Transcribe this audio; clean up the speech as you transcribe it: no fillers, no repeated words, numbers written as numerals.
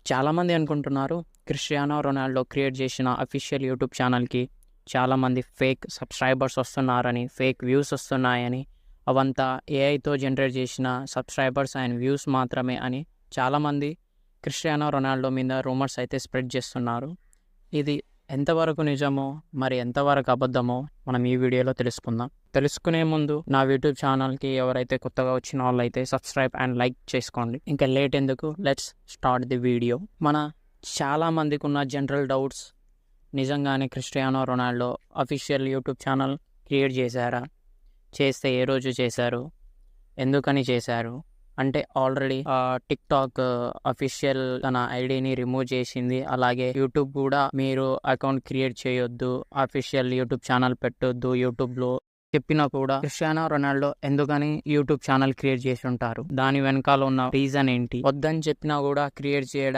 చాలామంది అనుకుంటున్నారు Cristiano Ronaldo create చేసిన అఫీషియల్ యూట్యూబ్ ఛానల్కి చాలామంది ఫేక్ సబ్స్క్రైబర్స్ వస్తున్నారని, ఫేక్ వ్యూస్ వస్తున్నాయని, అవంతా ఏఐతో జనరేట్ చేసిన సబ్స్క్రైబర్స్ అండ్ వ్యూస్ మాత్రమే అని చాలామంది క్రిస్టియానో రొనాల్డో మీద రూమర్స్ అయితే స్ప్రెడ్ చేస్తున్నారు. ఇది ఎంతవరకు నిజమో, మరి ఎంతవరకు అబద్ధమో మనం ఈ వీడియోలో తెలుసుకుందాం. తెలుసుకునే ముందు నా యూట్యూబ్ ఛానల్కి ఎవరైతే కొత్తగా వచ్చిన వాళ్ళు అయితే సబ్స్క్రైబ్ అండ్ లైక్ చేసుకోండి. ఇంకా లేట్ ఎందుకు, లెట్స్ స్టార్ట్ ది వీడియో. మన చాలామందికి ఉన్న జనరల్ డౌట్స్, నిజంగానే Cristiano Ronaldo official YouTube channel create చేశారా? చేస్తే ఏ రోజు చేశారు? ఎందుకని చేశారు? అంటే ఆల్రెడీ టిక్టాక్ అఫీషియల్ తన ఐడిని రిమూవ్ చేసింది. అలాగే యూట్యూబ్ కూడా మీరు అకౌంట్ క్రియేట్ చేయొద్దు, అఫీషియల్ యూట్యూబ్ ఛానల్ పెట్టొద్దు యూట్యూబ్లో చెప్పినా కూడా క్రిస్టియానో రొనాల్డో ఎందుకని యూట్యూబ్ ఛానల్ క్రియేట్ చేసి ఉంటారు? దాని వెనకాల ఉన్న రీజన్ ఏంటి? వద్దని చెప్పినా కూడా క్రియేట్ చేయడానికి